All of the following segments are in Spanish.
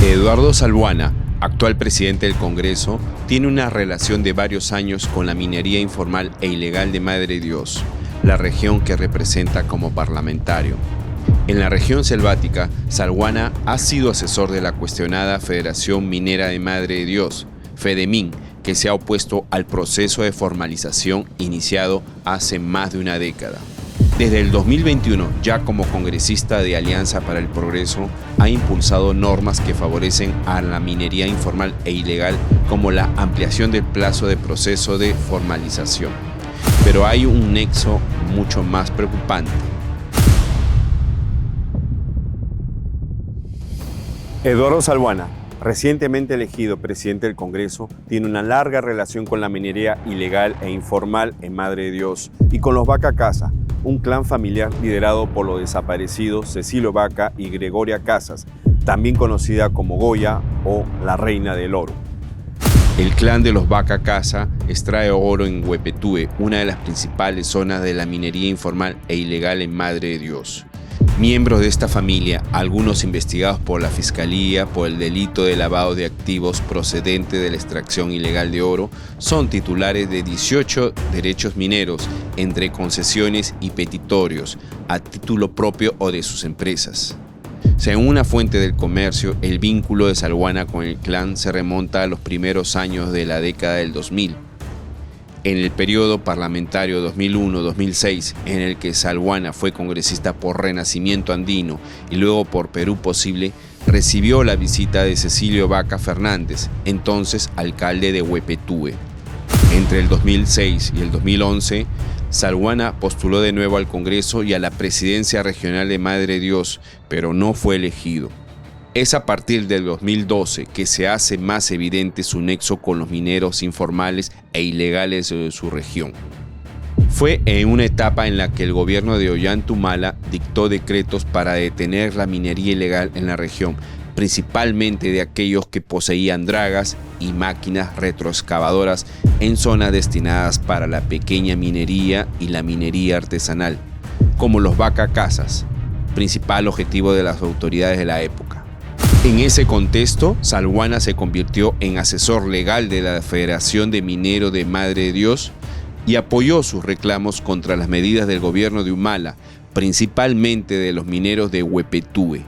Eduardo Salbuana, actual presidente del Congreso, tiene una relación de varios años con la minería informal e ilegal de Madre Dios, la región que representa como parlamentario. En la región selvática, Salbuana ha sido asesor de la cuestionada Federación Minera de Madre Dios, FEDEMIN, que se ha opuesto al proceso de formalización iniciado hace más de una década. Desde el 2021, ya como congresista de Alianza para el Progreso, ha impulsado normas que favorecen a la minería informal e ilegal, como la ampliación del plazo de proceso de formalización. Pero hay un nexo mucho más preocupante. Eduardo Salbuana, recientemente elegido presidente del Congreso, tiene una larga relación con la minería ilegal e informal en Madre Dios y con los Vaca Casa, un clan familiar liderado por los desaparecidos Cecilio Vaca y Gregoria Casas, también conocida como Goya o la Reina del Oro. El clan de los Vaca Casa extrae oro en Huepetue, una de las principales zonas de la minería informal e ilegal en Madre Dios. Miembros de esta familia, algunos investigados por la Fiscalía por el delito de lavado de activos procedente de la extracción ilegal de oro, son titulares de 18 derechos mineros, entre concesiones y petitorios, a título propio o de sus empresas. Según una fuente del comercio, el vínculo de Salbuana con el clan se remonta a los primeros años de la década del 2000. En el periodo parlamentario 2001-2006, en el que Salbuana fue congresista por Renacimiento Andino y luego por Perú Posible, recibió la visita de Cecilio Vaca Fernández, entonces alcalde de Huepetue. Entre el 2006 y el 2011, Salbuana postuló de nuevo al Congreso y a la presidencia regional de Madre Dios, pero no fue elegido. Es a partir del 2012 que se hace más evidente su nexo con los mineros informales e ilegales de su región. Fue en una etapa en la que el gobierno de Ollanta Humala dictó decretos para detener la minería ilegal en la región, principalmente de aquellos que poseían dragas y máquinas retroexcavadoras en zonas destinadas para la pequeña minería y la minería artesanal, como los Vaca Casas, principal objetivo de las autoridades de la época. En ese contexto, Salbuana se convirtió en asesor legal de la Federación de Mineros de Madre Dios y apoyó sus reclamos contra las medidas del gobierno de Humala, principalmente de los mineros de Huepetue.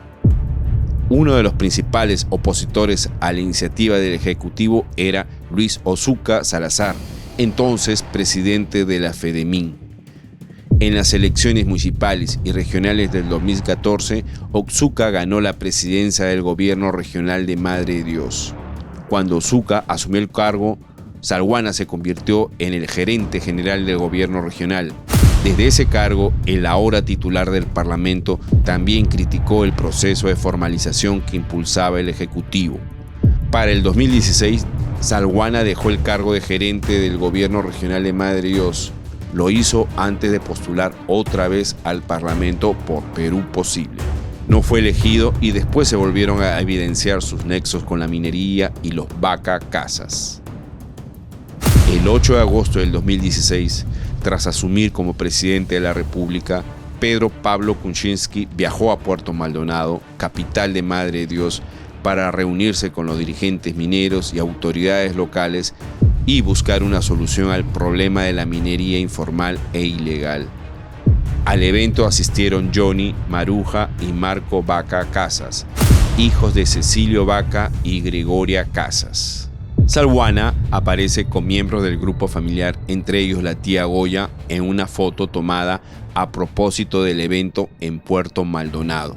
Uno de los principales opositores a la iniciativa del Ejecutivo era Luis Ozuka Salazar, entonces presidente de la FEDEMIN. En las elecciones municipales y regionales del 2014, Ozuka ganó la presidencia del gobierno regional de Madre Dios. Cuando Ozuka asumió el cargo, Salbuana se convirtió en el gerente general del gobierno regional. Desde ese cargo, el ahora titular del Parlamento también criticó el proceso de formalización que impulsaba el Ejecutivo. Para el 2016, Salbuana dejó el cargo de gerente del gobierno regional de Madre Dios. Lo hizo antes de postular otra vez al Parlamento por Perú Posible. No fue elegido y después se volvieron a evidenciar sus nexos con la minería y los Vaca Casas. El 8 de agosto del 2016, tras asumir como presidente de la República, Pedro Pablo Kuczynski viajó a Puerto Maldonado, capital de Madre Dios, para reunirse con los dirigentes mineros y autoridades locales y buscar una solución al problema de la minería informal e ilegal. Al evento asistieron Johnny, Maruja y Marco Vaca Casas, hijos de Cecilio Vaca y Gregoria Casas. Salbuana aparece con miembros del grupo familiar, entre ellos la tía Goya, en una foto tomada a propósito del evento en Puerto Maldonado.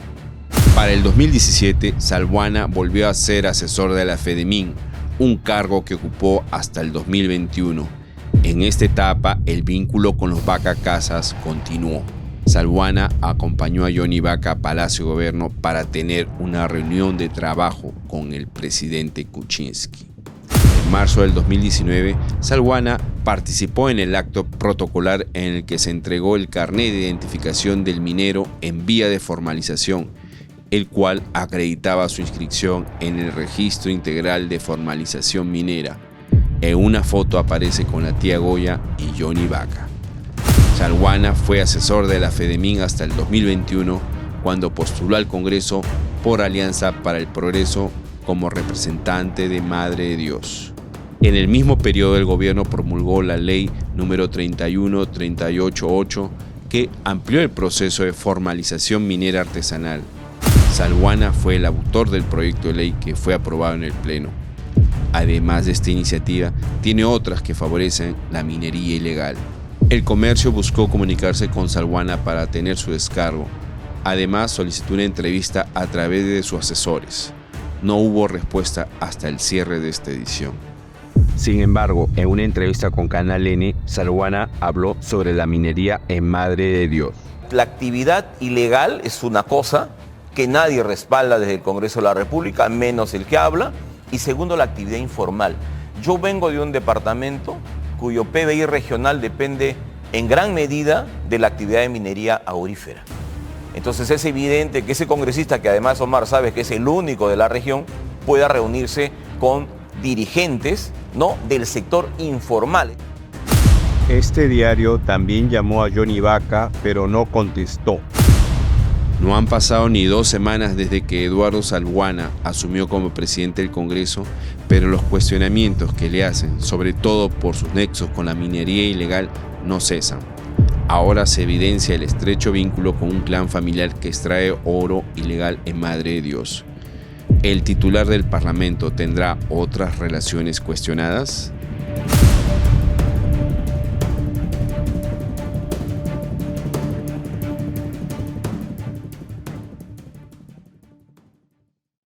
Para el 2017, Salbuana volvió a ser asesor de la FEDEMIN, un cargo que ocupó hasta el 2021. En esta etapa, el vínculo con los Vaca Casas continuó. Salbuana acompañó a Johnny Vaca a Palacio de Gobierno para tener una reunión de trabajo con el presidente Kuczynski. En marzo del 2019, Salbuana participó en el acto protocolar en el que se entregó el carnet de identificación del minero en vía de formalización, el cual acreditaba su inscripción en el Registro Integral de Formalización Minera. En una foto aparece con la tía Goya y Johnny Vaca. Salbuana fue asesor de la FEDEMIN hasta el 2021, cuando postuló al Congreso por Alianza para el Progreso como representante de Madre de Dios. En el mismo periodo el gobierno promulgó la ley número 31388 que amplió el proceso de formalización minera artesanal. Salbuana fue el autor del proyecto de ley que fue aprobado en el Pleno. Además de esta iniciativa, tiene otras que favorecen la minería ilegal. El comercio buscó comunicarse con Salbuana para tener su descargo. Además, solicitó una entrevista a través de sus asesores. No hubo respuesta hasta el cierre de esta edición. Sin embargo, en una entrevista con Canal N, Salbuana habló sobre la minería en Madre de Dios. La actividad ilegal es una cosa que nadie respalda desde el Congreso de la República, menos el que habla. Y segundo, la actividad informal. Yo vengo de un departamento cuyo PBI regional depende en gran medida de la actividad de minería aurífera. Entonces es evidente que ese congresista, que además Omar sabe que es el único de la región, pueda reunirse con dirigentes, ¿no?, del sector informal. Este diario también llamó a Johnny Vaca, pero no contestó. No han pasado ni 2 semanas desde que Eduardo Salbuana asumió como presidente del Congreso, pero los cuestionamientos que le hacen, sobre todo por sus nexos con la minería ilegal, no cesan. Ahora se evidencia el estrecho vínculo con un clan familiar que extrae oro ilegal en Madre de Dios. ¿El titular del Parlamento tendrá otras relaciones cuestionadas?